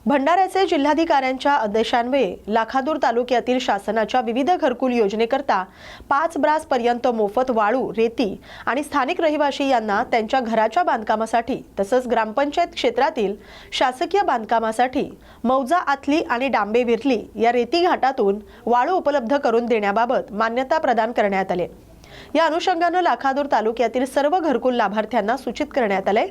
भंडाऱ्याचे जिल्हाधिकाऱ्यांच्या आदेशान्वये लाखादूर तालुक्यातील शासनाच्या विविध घरकुल योजनेकरता 5 ब्रासपर्यंत मोफत वाळू, रेती आणि स्थानिक रहिवासी यांना त्यांच्या घराच्या बांधकामासाठी तसंच ग्रामपंचायत क्षेत्रातील शासकीय बांधकामासाठी मौजा आथली आणि डांबे विर्ली या रेती घाटातून वाळू उपलब्ध करून देण्याबाबत मान्यता प्रदान करण्यात आली। या अनुषंगाने लाखादूर तालुक्यातील सर्व घरकुल लाभार्थ्यांना सूचित करण्यात आले।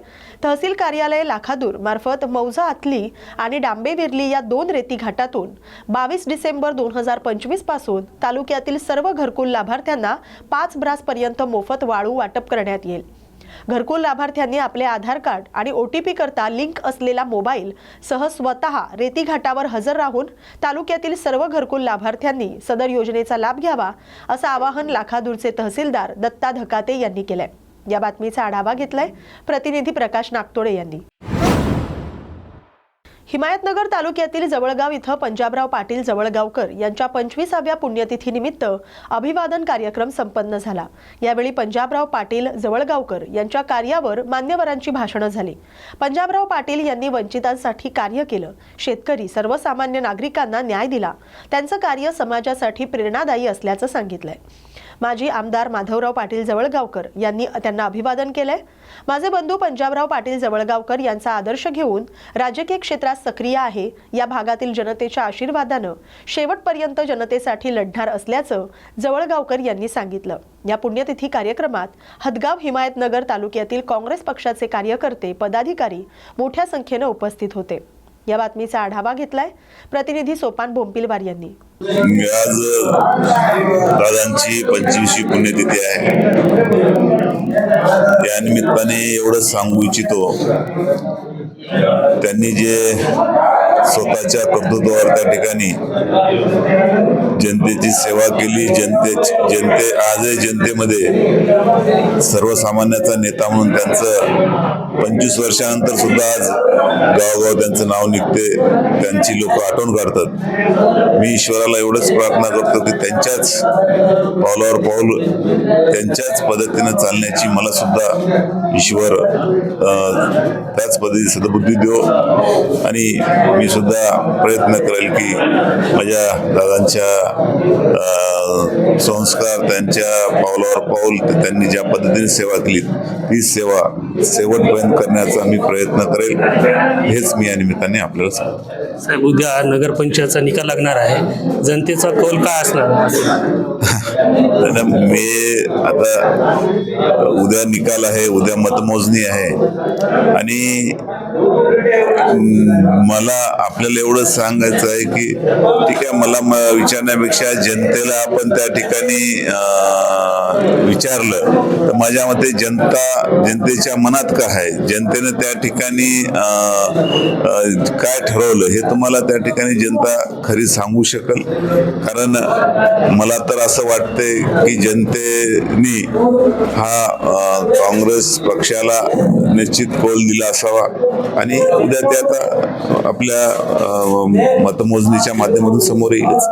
तहसील कार्यालय लाखादूर मार्फत मौजा आथली आणि डांबे विर्ली या 2 रेती घाटातून 22 डिसेंबर 2025 पासून तालुक्यातील सर्व घरकुल लाभार्थ्यांना 5 ब्रासपर्यंत मोफत वाळू वाटप करण्यात येईल। घरकुल लाभार्थ्यांनी आपले आधार कार्ड आणि OTP करता लिंक असलेला मोबाईल सह स्वतः रेती घाटावर हजर राहून तालुक्यातील सर्व घरकुल लाभार्थ्यांनी सदर योजनेचा लाभ घ्यावा असं आवाहन लाखादूरचे तहसीलदार दत्ता धकाते यांनी केले। या बातमीचा आढावा घेतलाय प्रतिनिधी प्रकाश नागतोडे यांनी। हिमायतनगर तालुक्यातील जवळगाव इथं पंजाबराव पाटील जवळगावकर यांच्या 25व्या पुण्यतिथीनिमित्त अभिवादन कार्यक्रम संपन्न झाला। यावेळी पंजाबराव पाटील जवळगावकर यांच्या कार्यावर मान्यवरांची भाषणे झाली। पंजाबराव पाटील यांनी वंचितांसाठी कार्य केलं, शेतकरी सर्वसामान्य नागरिकांना न्याय दिला, त्यांचं कार्य समाजासाठी प्रेरणादायी असल्याचं सांगितलंय। माजी आमदार माधवराव पाटील जवळगावकर यांनी त्यांना अभिवादन केले। माझे बंधू पंजाबराव पाटील जवळगावकर यांचा आदर्श घेऊन राजकीय क्षेत्रात सक्रिय आहे। या भागातील जनतेच्या आशीर्वादाने शेवटपर्यंत जनतेसाठी लढणार असल्याचं जवळगावकर यांनी सांगितलं। या पुण्यतिथी कार्यक्रमात हदगाव हिमायतनगर तालुक्यातील काँग्रेस पक्षाचे कार्यकर्ते, पदाधिकारी मोठ्या संख्येने उपस्थित होते। या बातमीचा आढावा घेतलाय प्रतिनिधी सोपान बोंपिलवार यांनी। आज दादांची 25वी पुण्यतिथी आहे। या निमित्ताने एवढं सांगू इच्छितो, त्यांनी जे स्वतःच्या कर्तृत्वावर त्या ठिकाणी जनतेची सेवा केली, आजही जनतेमध्ये सर्वसामान्याचा नेता म्हणून त्यांचं 25 वर्षानंतर सुद्धा आज गावोगाव त्यांचं नाव निघते, त्यांची लोक आठवण काढतात। मी ईश्वराला एवढंच प्रार्थना करतो की त्यांच्याच पावलावर पाऊल, त्यांच्याच पद्धतीने चालण्याची मला सुद्धा ईश्वर त्याच पद्धतीने सद्बुद्धी देव, आणि मी सुद्धा प्रयत्न करेल की माझ्या दादांच्या संस्कार, त्यांच्या पावलावर पाऊल, त्यांनी ज्या पद्धतीने सेवा केली ती सेवा शेवटपर्यंत करण्याचा मी प्रयत्न करेल, हेच मी या निमित्ताने आपल्याला सांगतो। साहेब, उद्या नगरपंचायतचा निकाल लागणार आहे, जनतेचा कौल काय असणार? मी आता उद्या निकाल आहे, उद्या मतमोजणी आहे, आणि मला आपल्याला एवढं सांगायचं आहे की ठीक आहे, मला विचारण्यापेक्षा जनतेला आपण त्या ठिकाणी विचारलं तर माझ्या मते जनतेच्या मनात काय आहे, जनतेने त्या ठिकाणी काय ठरवलं हे तुम्हाला त्या ठिकाणी जनता खरी सांगू शकेल। कारण मला तर असं वाटतंय की जनतेने हा काँग्रेस पक्षाला निश्चित कौल दिला असावा, आणि उद्या ते आता आपल्या मतमोजणीच्या माध्यमातून समोर येईलच।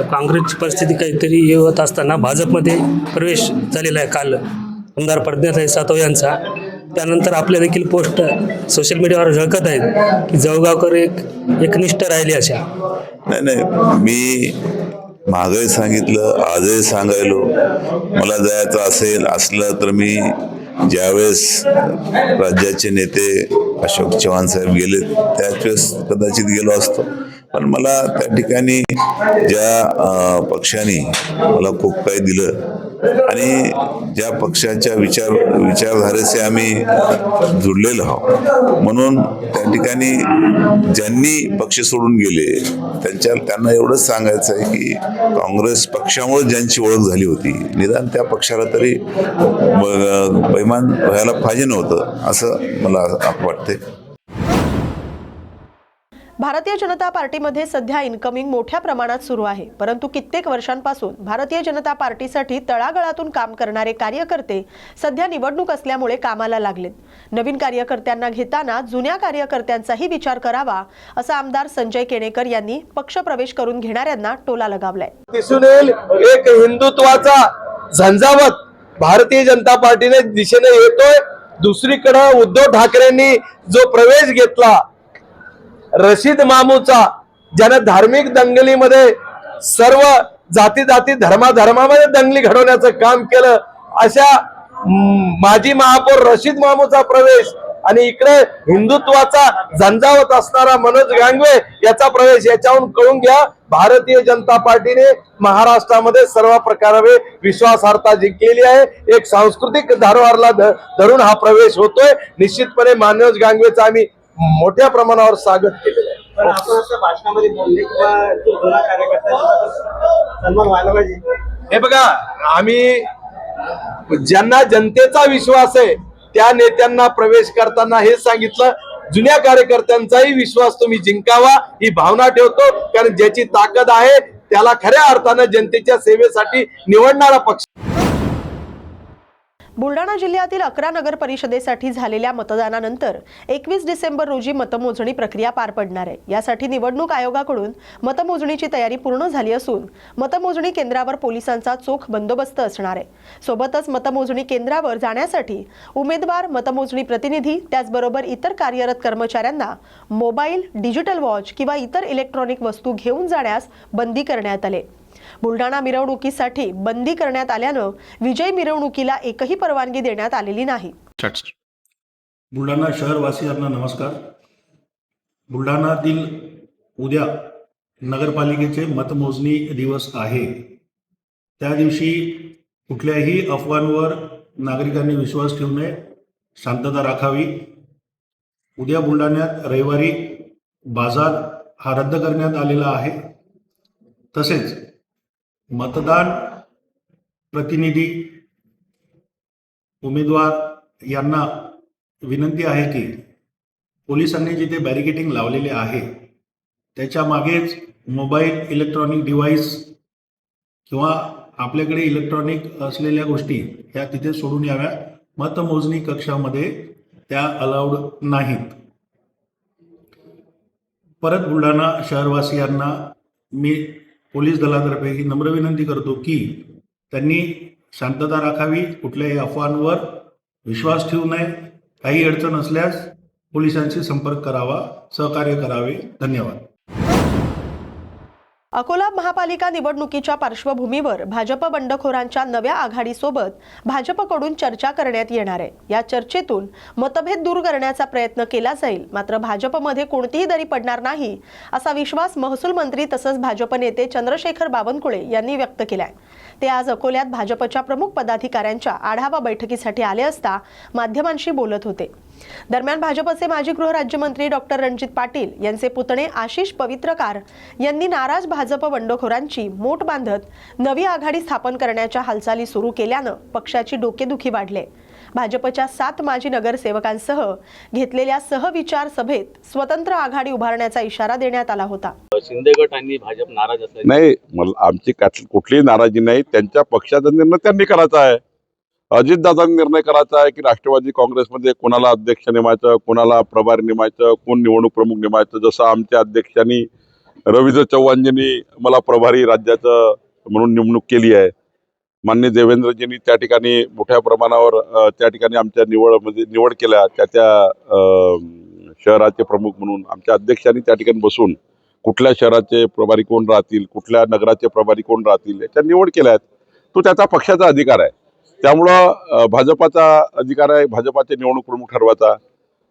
काँग्रेसची परिस्थिती काहीतरी येत असताना भाजपमध्ये प्रवेश झालेला आहे काल आमदार प्रज्ञाताई सातव यांचा। त्यानंतर आपल्या देखील पोस्ट सोशल मीडियावर झळकत आहेत की जवळगावकर एकनिष्ठ राहिले अशा। नाही, मी मागही सांगितलं, आजही सांगायलो, मला जायचं असलं तर मी ज्यावेळेस राज्याचे नेते अशोक चव्हाण साहेब गेले त्याच वेळेस कदाचित गेलो असतो, पण मला त्या ठिकाणी ज्या पक्षाने मला खूप काही दिलं आणि ज्या पक्षाच्या विचारधारेचे आम्ही जुडलेलो आहोत, म्हणून त्या ठिकाणी ज्यांनी पक्ष सोडून गेले त्यांना एवढंच सांगायचं आहे की काँग्रेस पक्षामुळे ज्यांची ओळख झाली होती, निदान त्या पक्षाला तरी बैमान व्हायला पाहिजे नव्हतं, असं मला वाटते। भारतीय जनता पार्टीमध्ये सध्या इनकमिंग मोठ्या प्रमाणात सुरू आहे, परंतु कित्येक वर्षांपासून भारतीय जनता पार्टीसाठी तळागाळातून काम करणारे कार्यकर्ते सध्या निवडणूक असल्यामुळे कामाला लागलेत। नवीन कार्यकर्त्यांना घेताना जुन्या कार्यकर्त्यांचाही विचार करावा, असं आमदार संजय केणेकर यांनी पक्षप्रवेश करून घेणाऱ्यांना टोला लगावलाय। दिसून येईल एक हिंदुत्वाचा झंझावत भारतीय जनता पार्टीने दिशेने येतोय। दुसरीकडे उद्धव ठाकरेंनी जो प्रवेश घेतला रशीद मामूचा, ज्यानं धार्मिक दंगलीमध्ये सर्व जाती जाती धर्मामध्ये दंगली घडवण्याचं काम केलं, अशा माजी महापौर रशीद मामूचा प्रवेश आणि इकडे हिंदुत्वाचा झंझावत असणारा मनोज गांगवे याचा प्रवेश, याच्याहून कळून घ्या भारतीय जनता पार्टीने महाराष्ट्रामध्ये सर्व प्रकारे विश्वासार्हता जिंकलेली आहे. एक सांस्कृतिक धारवारला धरून हा प्रवेश होतोय. निश्चितपणे मनोज गांगवेचा आम्ही मोठ्या प्रमाणावर स्वागत केलेलं आहे. पण आपण असं भाषणामध्ये बोलले किंवा तो जुना कार्यकर्ता सन्मान व्हायला पाहिजे. हे बघा, आम्ही ज्यांना जनतेचा विश्वास आहे त्या नेत्यांना प्रवेश करताना हे सांगितलं, जुन्या कार्यकर्त्यांचाही विश्वास तुम्ही जिंकावा ही भावना ठेवतो, कारण ज्याची ताकद आहे त्याला खऱ्या अर्थानं जनतेच्या सेवेसाठी निवडणारा पक्ष. बुलढाणा जिल्ह्यातील 11 नगर परिषदेसाठी झालेल्या मतदानानंतर 21 डिसेंबर रोजी मतमोजणी प्रक्रिया पार पडणार आहे. यासाठी निवडणूक आयोगाकडून मतमोजणीची तयारी पूर्ण झाली असून मतमोजणी केंद्रावर पोलिसांचा चोख बंदोबस्त असणार आहे. सोबतच मतमोजणी केंद्रावर जाण्यासाठी उमेदवार, मतमोजणी प्रतिनिधी त्याचबरोबर इतर कार्यरत कर्मचाऱ्यांना मोबाईल, डिजिटल वॉच किंवा इतर इलेक्ट्रॉनिक वस्तू घेऊन जाण्यास बंदी करण्यात आली. बुलढाणा मिरवणुकीसाठी बंदी करण्यात आल्यानं विजय मिरवणुकीला एकही परवानगी देण्यात आलेली नाही. बुलढाणा शहरवासियांना नमस्कार. बुलढाणातील उद्या नगरपालिकेचे मतमोजणी दिवस आहे. त्या दिवशी कुठल्याही अफवांवर नागरिकांनी विश्वास ठेवू नये, शांतता राखावी. उद्या बुलढाण्यात रविवारी बाजार हा रद्द करण्यात आलेला आहे. तसेच मतदान प्रतिनिधी, उमेदवार यांना विनंती आहे की पोलिसांनी जिथे बॅरिकेडिंग लावलेले आहे त्याच्या मागेच मोबाईल, इलेक्ट्रॉनिक डिव्हाइस किंवा आपल्याकडे इलेक्ट्रॉनिक असलेल्या गोष्टी ह्या तिथे सोडून याव्या. मतमोजणी कक्षामध्ये त्या अलाउड नाहीत. परत बुलढाणा शहरवासियांना मी पोलीस दलातर्फे ही नम्र विनंती करतो की त्यांनी शांतता राखावी, कुठल्याही अफवांवर विश्वास ठेवू नये. काही अडचण असल्यास पोलिसांशी संपर्क करावा, सहकार्य करावे. धन्यवाद. अकोला महापालिका निवडणुकीच्या पार्श्वभूमीवर भाजप बंडखोरांच्या नव्या आघाडीसोबत भाजपकडून चर्चा करण्यात येणार आहे. या चर्चेतून मतभेद दूर करण्याचा प्रयत्न केला जाईल. मात्र भाजपमध्ये कोणतीही दरी पडणार नाही असा विश्वास महसूल मंत्री तसंच भाजप नेते चंद्रशेखर बावनकुळे यांनी व्यक्त केलाय. ते आज अकोल्यात भाजपच्या प्रमुख पदाधिकाऱ्यांच्या आढावा बैठकीसाठी आले असता माध्यमांशी बोलत होते. दरम्यान भाजपचे माजी गृहराज्यमंत्री डॉक्टर रणजित पाटील यांचे पुतणे आशिष पवित्रकार यांनी नाराज भाजप बंडखोरांची मोठ बांधत नवी आघाडी स्थापन करण्याच्या हालचाली सुरू केल्यानं पक्षाची डोकेदुखी वाढले. भाजपच्या 7 माजी नगरसेवकांसह घेतलेल्या सहविचार सभेत स्वतंत्र आघाडी उभारण्याचा इशारा देण्यात आला होता. शिंदे गट आणि भाजप नाराज असल्याचे नाही, आमची कुठलीही नाराजी नाही. त्यांच्या पक्षाचा निर्णय त्यांनी करायचा आहे. अजितदादांनी निर्णय करायचा आहे की राष्ट्रवादी काँग्रेसमध्ये कोणाला अध्यक्ष नेमायचं, कोणाला प्रभारी नेमायचं, कोण निवडणूक प्रमुख नेमायचं. जसं आमच्या अध्यक्षांनी रवींद्र चव्हाणजींनी मला प्रभारी राज्याचं म्हणून नेमणूक केली आहे. माननीय देवेंद्रजींनी त्या ठिकाणी मोठ्या प्रमाणावर त्या ठिकाणी आमच्या निवड केल्या. त्या शहराचे प्रमुख म्हणून आमच्या अध्यक्षांनी त्या ठिकाणी बसून कुठल्या शहराचे प्रभारी कोण राहतील, कुठल्या नगराचे प्रभारी कोण राहतील याच्या निवड केल्या आहेत. तो त्याचा पक्षाचा अधिकार आहे. त्यामुळं भाजपाचा अधिकार आहे भाजपाचे निवडणूक प्रमुख ठरवायचा,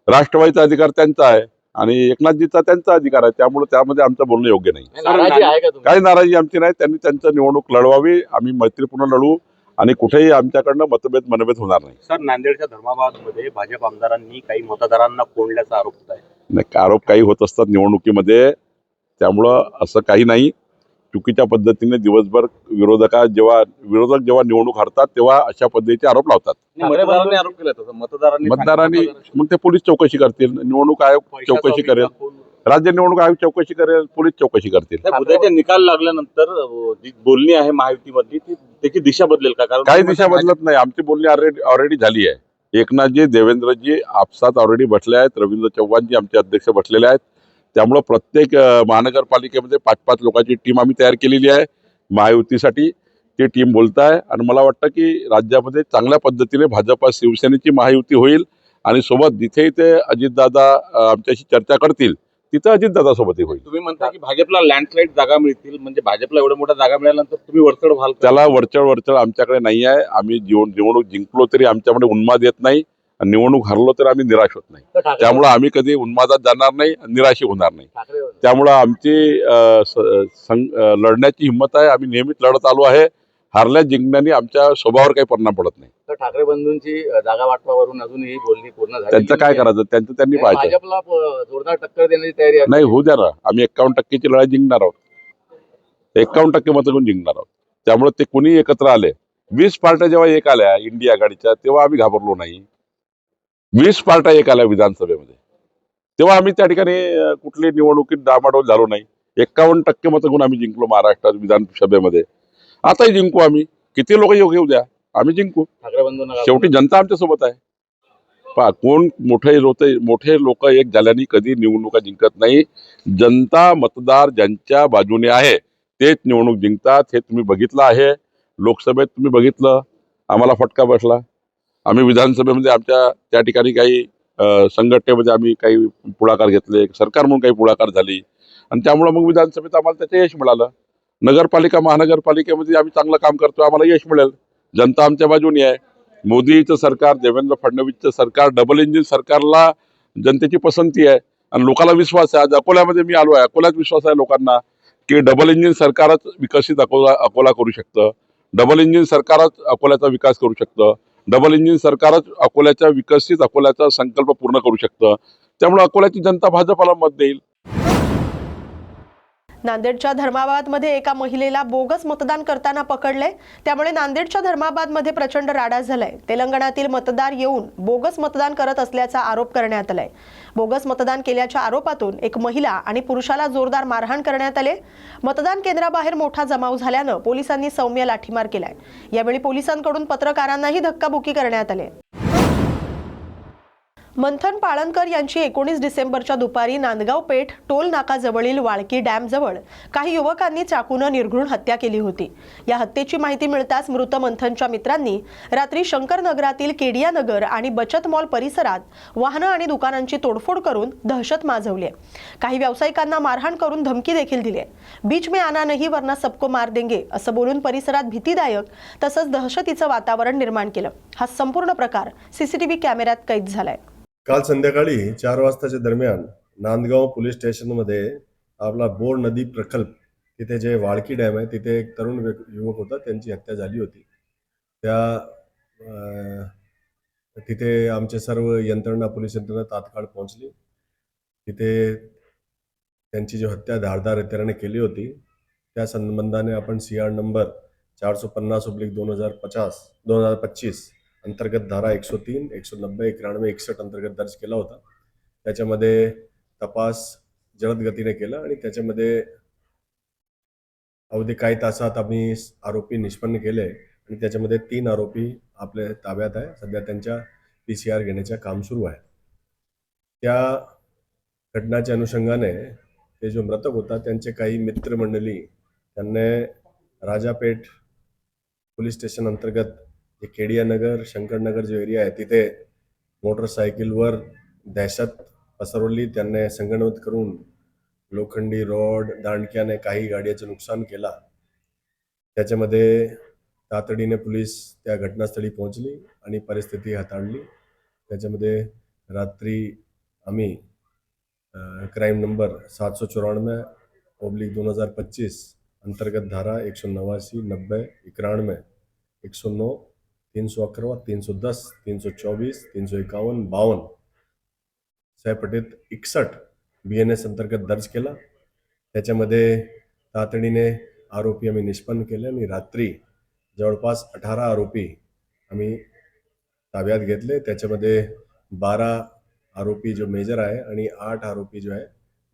राष्ट्रवादीचा अधिकार त्यांचा आहे आणि एकनाथजीचा त्यांचा अधिकार आहे. त्यामुळे त्यामध्ये आमचं बोलणं योग्य नाही. नाराजी आहे का तुम्ही? काही नाराजी आमची नाही. त्यांनी त्यांचं निवडणूक लढवावी, आम्ही मैत्रीपूर्ण लढवू आणि कुठेही आमच्याकडनं मनभेद होणार नाही. सर, नांदेडच्या धर्माबादमध्ये भाजप आमदारांनी काही मतदारांना कोंडल्याचा आरोप होत आहे. नाही, आरोप काही होत असतात निवडणुकीमध्ये, त्यामुळं असं काही नाही. चुकीच्या पद्धतीने दिवसभर विरोधक जेव्हा निवडणूक हरतात तेव्हा अशा पद्धतीचे आरोप लावतात. मतदारांनी आरोप केला तसं मतदारांनी मग ते पोलीस चौकशी करतील, निवडणूक आयोग चौकशी करेल, राज्य निवडणूक आयोग चौकशी करेल, पोलीस चौकशी करतील. उद्याचे निकाल लागल्यानंतर जी बोलणी आहे महायुतीमधली त्याची दिशा बदलेल का? कारण काही दिशा बदलत नाही. आमची बोलणी ऑलरेडी झाली आहे. एकनाथजी, देवेंद्रजी आपसात ऑलरेडी बसले आहेत. रवींद्र चव्हाणजी आमचे अध्यक्ष बसलेले आहेत. त्यामुळं प्रत्येक महानगरपालिकेमध्ये 5-5 लोकांची टीम आम्ही तयार केलेली आहे महायुतीसाठी. ती टीम बोलत आहे आणि मला वाटतं की राज्यामध्ये चांगल्या पद्धतीने भाजपा शिवसेनेची महायुती होईल आणि सोबत जिथे इथे अजितदादा आमच्याशी चर्चा करतील तिथं अजितदादासोबतही होईल. तुम्ही म्हणता की भाजपला लँडस्लाईड जागा मिळतील, म्हणजे भाजपला एवढ्या मोठ्या जागा मिळाल्यानंतर तुम्ही वरचढ व्हाल का? त्याला वरचढ आमच्याकडे नाही आहे. आम्ही निवडणूक जिंकलो तरी आमच्यामध्ये उन्माद येत नाही, आणि निवडणूक हरलो तर आम्ही निराश होत नाही. तर ठाकरे त्यामुळं आम्ही कधी उन्मादात जाणार नाही, निराशी होणार नाही. ठाकरे त्यामुळं आमची लढण्याची हिंमत आहे. आम्ही नेहमीच लढत आलो आहे. हारल्या जिंकण्याने आमच्या स्वभावावर काही परिणाम पडत नाही. तर ठाकरे बंधूंची जागा वाटपावरून अजूनही बोलणी पूर्ण झाली त्यांचं काय करायचं त्यांचं त्यांनी पाहायचं. भाजपला जोरदार टक्कर देण्याची तयारी आहे. नाही, होऊ द्या ना. आम्ही 51% ची लढाई जिंकणार आहोत. 51% मतं घेऊन जिंकणार आहोत. त्यामुळे ते कुणी एकत्र आले. 20 पार्ट्या जेव्हा एक आल्या इंडिया आघाडीच्या, तेव्हा आम्ही घाबरलो नाही. 20 पार्ट्या एक आल्या विधानसभेमध्ये, तेव्हा आम्ही त्या ठिकाणी कुठली निवडणुकीत डामाडोल झालो नाही. 51% मतं घेऊन आम्ही जिंकलो महाराष्ट्रात विधानसभेमध्ये. आताही जिंकू आम्ही. किती लोक येऊ द्या, आम्ही जिंकू. ठाकरे बंधूंना शेवटी जनता आमच्या सोबत आहे. पहा, कोण मोठे लोक एक झाल्याने कधी निवडणुका जिंकत नाही. जनता मतदार ज्यांच्या बाजूने आहे तेच निवडणूक जिंकतात. हे तुम्ही बघितलं आहे. लोकसभेत तुम्ही बघितलं, आम्हाला फटका बसला. आम्ही विधानसभेमध्ये आमच्या त्या ठिकाणी काही संघटनेमध्ये आम्ही काही पुढाकार घेतले, सरकार म्हणून काही पुढाकार झाली, आणि त्यामुळे मग विधानसभेत आम्हाला त्याचं यश मिळालं. नगरपालिका महानगरपालिकेमध्ये आम्ही चांगलं काम करतो, आम्हाला यश मिळेल. जनता आमच्या बाजूने आहे. मोदीचं सरकार, देवेंद्र फडणवीसचं सरकार, डबल इंजिन सरकारला जनतेची पसंती आहे, आणि लोकांना विश्वास आहे. आज अकोल्यामध्ये मी आलो आहे, अकोल्यात विश्वास आहे लोकांना की डबल इंजिन सरकारच विकसित अकोला करू शकतं. डबल इंजिन सरकारच अकोल्याचा विकास करू शकतं. डबल इंजिन सरकारच अकोल्याच्या विकसित अकोल्याचा संकल्प पूर्ण करू शकतं. त्यामुळे अकोल्याची जनता भाजपाला मत देईल. नांदेडच्या धर्माबादमध्ये एका महिलेला बोगस मतदान करताना पकडले. त्यामुळे नांदेडच्या धर्माबादमध्ये प्रचंड राडा झालाय. तेलंगणातील मतदार येऊन बोगस मतदान करत असल्याचा आरोप करण्यात आलाय. बोगस मतदान केल्याच्या आरोपातून एक महिला आणि पुरुषाला जोरदार मारहाण करण्यात आले. मतदान केंद्राबाहेर मोठा जमाव झाल्यानं पोलिसांनी सौम्य लाठीमार केलाय. यावेळी पोलिसांकडून पत्रकारांनाही धक्काबुक्की करण्यात आली. मंथन पाळनकर यांची 19 डिसेंबरच्या दुपारी नांदगाव पेठ टोल नाकाजवळील वाळकी डॅम जवळ काही युवकांनी चाकूनं निर्घृण हत्या केली होती. या हत्येची माहिती मिळताच मृत मंथनच्या मित्रांनी रात्री शंकरनगरातील केडिया नगर आणि बचत मॉल परिसरात वाहनं आणि दुकानांची तोडफोड करून दहशत माजवली. काही व्यावसायिकांना मारहाण करून धमकी देखील दिली. बीच में आना नहीं वरना सबको मार देंगे असं बोलून परिसरात भीतीदायक तसंच दहशतीचं वातावरण निर्माण केलं. हा संपूर्ण प्रकार सीसीटीव्ही कॅमेऱ्यात कैद झालाय. काल संध्याकाळी 4 वाजताच्या दरम्यान नांदगाव पोलीस स्टेशनमध्ये आपला बोर नदी प्रकल्प तिथे जे वाळकी डॅम आहे तिथे एक तरुण युवक होता, त्यांची हत्या झाली होती. तिथे आमचे सर्व यंत्रणा, पोलीस यंत्रणा तात्काळ पोहोचली. तिथे त्यांची जी हत्या धारदार हत्याराने केली होती त्या संबंधाने आपण CR नंबर 450/2025 अंतर्गत धारा 103, 190, 91, 61 अंतर्गत दर्ज केला होता. त्याच्यामध्ये तपास जलद गतीने केला आणि त्याच्यामध्ये अवधी काही तासात आम्ही आरोपी निष्पन्न केले आणि त्याच्यामध्ये 3 आरोपी आपल्या ताब्यात आहे. सध्या त्यांच्या PCR घेण्याचे काम सुरू आहे. त्या घटनाच्या अनुषंगाने ते जो मृतक होता त्यांचे काही मित्रमंडळी त्यांनी राजापेठ पोलीस स्टेशन अंतर्गत जे केडिया नगर, शंकरनगर जो एरिया आहे तिथे मोटरसायकलवर दहशत पसरवली. त्यांनी संगनमत करून लोखंडी रॉड, दांडक्याने काही गाड्याचं नुकसान केला. त्याच्यामध्ये तातडीने पोलीस त्या घटनास्थळी पोहोचली आणि परिस्थिती हाताळली. त्याच्यामध्ये रात्री आम्ही क्राईम नंबर 794/2025 अंतर्गत धारा 189, 90, 91, 109, 311, 310, 324, 351, 52 सयपटीत 61 BNS अंतर्गत दर्ज केला. त्याच्यामध्ये तातडीने आरोपी आम्ही निष्पन्न केले आणि रात्री जवळपास 18 आरोपी आम्ही ताब्यात घेतले. त्याच्यामध्ये 12 आरोपी जो मेजर आहे आणि 8 आरोपी जो आहे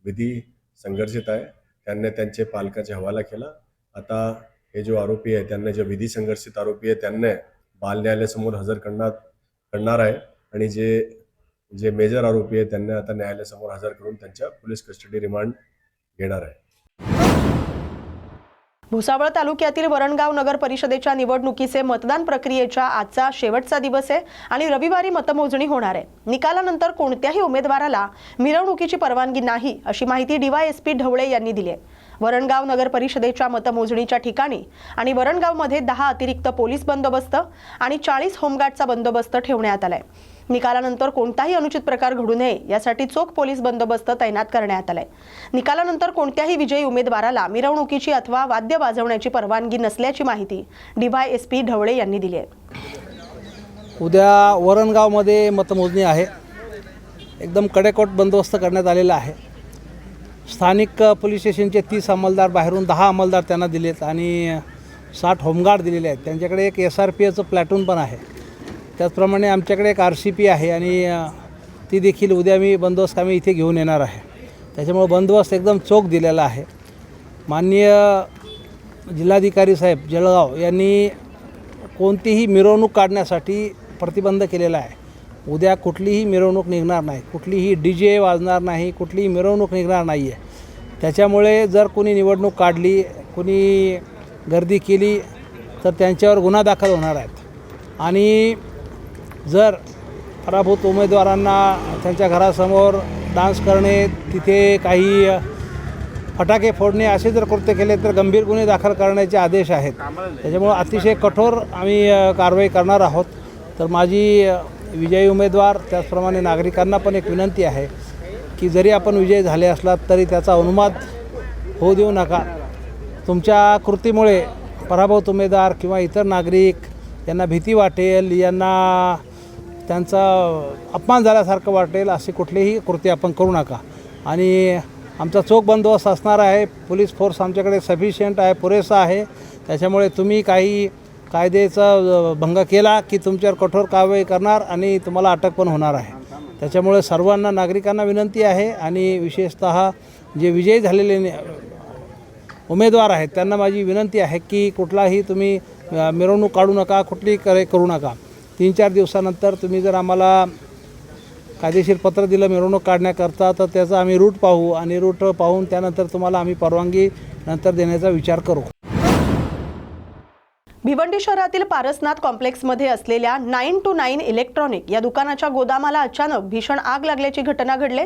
विधी संघर्षित आहे. त्यांनी त्यांचे पालकाचे हवाला केला. आता हे जो आरोपी आहे त्यांना जे विधी संघर्षित आरोपी आहे त्यांना बाल न्यायालयासमोर हजर करणार आहे आणि जे मेजर आरोपी आहे त्यांना आता न्यायालयासमोर हजर करून त्यांच्या पोलीस कस्टडी रिमांड घेणार आहे. भुसावळ तालुक्यातील वरणगाव नगर परिषदेच्या निवडणुकीचे मतदान प्रक्रियेच्या आजचा शेवटचा दिवस आहे आणि रविवारी मतमोजणी होणार आहे. निकालानंतर कोणत्याही उमेदवाराला मिरवणुकीची परवानगी नाही अशी माहिती DYSP ढवळे यांनी दिली आहे. वरणगाव नगर परिषदेच्या मतमोजणीच्या ठिकाणी आणि वरणगावमध्ये 10 अतिरिक्त पोलीस बंदोबस्त आणि 40 होमगार्डचा बंदोबस्त ठेवण्यात आलाय. निकालानंतर कोणताही अनुचित प्रकार घडू नये यासाठी चोख पोलीस बंदोबस्त तैनात करण्यात आलाय. निकालानंतर कोणत्याही विजयी उमेदवाराला मिरवणुकीची अथवा वाद्य वाजवण्याची परवानगी नसल्याची माहिती DYSP ढवळे यांनी दिली आहे. उद्या वरणगावमध्ये मतमोजणी आहे. एकदम कडेकोट बंदोबस्त करण्यात आलेला आहे. स्थानिक पोलीस स्टेशनचे 30 अंमलदार, बाहेरून 10 अंमलदार त्यांना दिलेत आणि 60 होमगार्ड दिलेले आहेत. त्यांच्याकडे एक SRPFचं प्लॅटून पण आहे. त्याचप्रमाणे आमच्याकडे एक RCP आहे आणि ती देखील उद्या मी बंदोबस्त आम्ही इथे घेऊन येणार आहे. त्याच्यामुळे बंदोबस्त एकदम चोख दिलेला आहे. माननीय जिल्हाधिकारी साहेब जळगाव यांनी कोणतीही मिरवणूक काढण्यासाठी प्रतिबंध केलेला आहे. उद्या कुठलीही मिरवणूक निघणार नाही, कुठलीही DJ वाजणार नाही, कुठलीही मिरवणूक निघणार नाही आहे. त्याच्यामुळे जर कोणी निवडणूक काढली, कोणी गर्दी केली तर त्यांच्यावर गुन्हा दाखल होणार आहेत आणि जर पराभूत उमेदवारांना त्यांच्या घरासमोर डान्स करणे, तिथे काही फटाके फोडणे असे जर कृत्य केले तर गंभीर गुन्हे दाखल करण्याचे आदेश आहेत. त्याच्यामुळे अतिशय कठोर आम्ही कारवाई करणार आहोत. तर माझी विजयी उमेदवार त्याचप्रमाणे नागरिकांना पण एक विनंती आहे की जरी आपण विजयी झाले असलात तरी त्याचा उन्माद होऊ देऊ नका. तुमच्या कृतीमुळे पराभूत उमेदवार किंवा इतर नागरिक यांना भीती वाटेल, यांना त्यांचा अपमान झाल्यासारखं वाटेल असे कुठलेही कृत्य आपण करू नका. आणि आमचा चोख बंदोबस्त असणार आहे. पोलीस फोर्स आमच्याकडे सफिशियंट आहे, पुरेसा आहे. त्याच्यामुळे तुम्ही काही कायद्याचा भंग केला की तुमच्यावर कठोर कारवाई करणार आणि तुम्हाला अटक पण होणार आहे. त्याच्यामुळे सर्वांना नागरिकांना विनंती आहे आणि विशेषतः जे विजयी झालेले उमेदवार आहेत त्यांना माझी विनंती आहे की कुठलाही तुम्ही मिरवणूक काढू नका, कुठलीही करू नका. 3-4 दिवसानंतर तुम्ही जर आम्हाला कायदेशीर पत्र दिलं मिरवणूक काढण्याकरता तर त्याचा आम्ही रूट पाहू आणि रूट पाहून त्यानंतर तुम्हाला आम्ही परवानगी नंतर देण्याचा विचार करू. भिवंडी शहरातील पारसनाथ कॉम्प्लेक्समध्ये असलेल्या 9 to 9 इलेक्ट्रॉनिक या दुकानाच्या गोदामाला अचानक भीषण आग लागल्याची घटना घडली.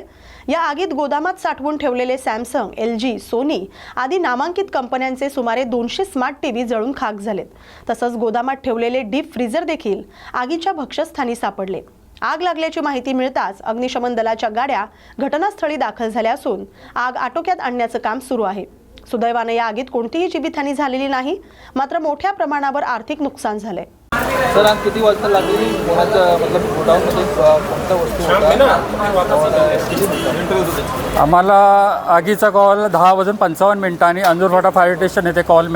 या आगीत गोदामात साठवून ठेवलेले सॅमसंग, LG, सोनी आदी नामांकित कंपन्यांचे सुमारे 200 स्मार्ट TV जळून खाक झालेत. तसंच गोदामात ठेवलेले डीप फ्रीजर देखील आगीच्या भक्ष्यस्थानी सापडले. आग लागल्याची माहिती मिळताच अग्निशमन दलाच्या गाड्या घटनास्थळी दाखल झाल्या असून आग आटोक्यात आणण्याचं काम सुरू आहे. सुदैवाने या आगीत कोणतीही जीवितहानी झालेली नाही, मात्र मोठ्या प्रमाणावर आर्थिक नुकसान झाले. सर, आग किती वाजता लागली? गोडाऊनमध्ये कोणत्या वस्तू होत्या? आम्हाला आगीचा कॉल 10:55 अंजूरफाटा फायर स्टेशन येथे कॉल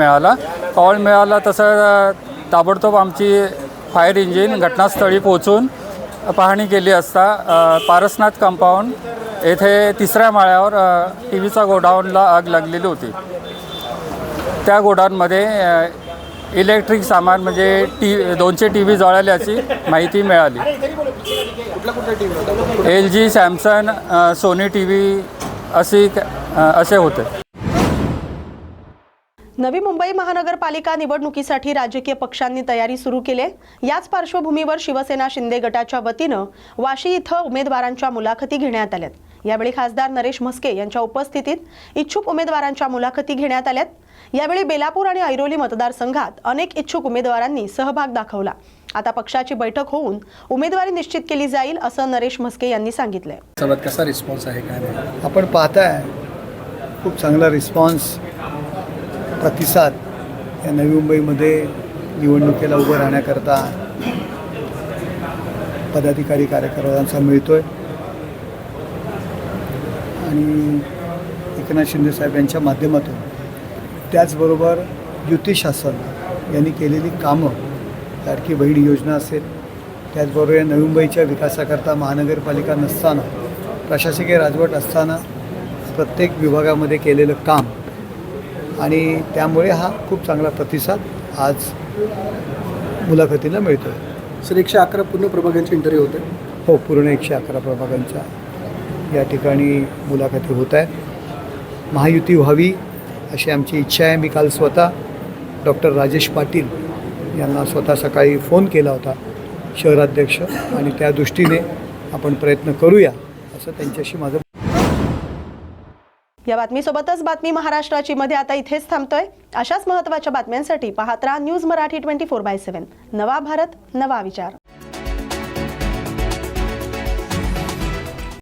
मिळाला. तसं ताबडतोब आमची फायर इंजिन घटनास्थळी पोहोचून पाहणी केली असता पारसनाथ कंपाऊंड येथे 3ऱ्या माळ्यावर TVचा गोडाऊनला आग लागलेली होती. त्या गोडाऊनमध्ये इलेक्ट्रिक सामान म्हणजे 200 TV जळाल्याची माहिती मिळाली. LG, सॅमसंग, सोनी TV असे होते. नवी मुंबई महानगरपालिका निवडणुकीसाठी राजकीय पक्षांनी तयारी सुरू केली. याच पार्श्वभूमीवर शिवसेना शिंदे गटाच्या वतीनं वाशी इथं उमेदवारांच्या मुलाखती घेण्यात आल्यात. यावेळी खासदार नरेश म्हस्के यांच्या उपस्थितीत इच्छुक उमेदवारांच्या मुलाखती घेण्यात आल्यात. यावेळी बेलापूर आणि ऐरोली मतदारसंघात अनेक इच्छुक उमेदवारांनी सहभाग दाखवला. आता पक्षाची बैठक होऊन उमेदवारी निश्चित केली जाईल असं नरेश म्हस्के यांनी सांगितलंय. सर्वात कसा रिस्पॉन्स आहे काय नाही आपण पाहताय, खूप चांगला रिस्पॉन्स, प्रतिसाद या नवी मुंबईमध्ये निवडणुकीला उभं राहण्याकरता पदाधिकारी कार्यकर्त्यांचा मिळतोय आणि एकनाथ शिंदे साहेब यांच्या माध्यमातून त्याचबरोबर युती शासन यांनी केलेली कामं, लाडकी बहीण योजना असेल, त्याचबरोबर या नवी मुंबईच्या विकासाकरता महानगरपालिका नसताना, प्रशासकीय राजवट असताना प्रत्येक विभागामध्ये केलेलं काम आणि त्यामुळे हा खूप चांगला प्रतिसाद आज मुलाखतीला मिळतो आहे. सर, 111 पूर्ण प्रभागांचे इंटरव्ह्यू होते. हो, पूर्ण 111 प्रभागांच्या या ठिकाणी मुलाखती होत आहेत. महायुती व्हावी अशी आमची इच्छा आहे. मी काल स्वतः डॉक्टर राजेश पाटील यांना स्वतः सकाळी फोन केला होता, शहराध्यक्ष, आणि त्या दृष्टीने आपण प्रयत्न करूया असं त्यांच्याशी माझं. या बातमीसोबतच बातमी महाराष्ट्राची मध्ये आता इथेच थांबतोय. अशाच महत्त्वाच्या बातम्यांसाठी पाहत राहा न्यूज मराठी 24/7. नवा भारत, नवा विचार.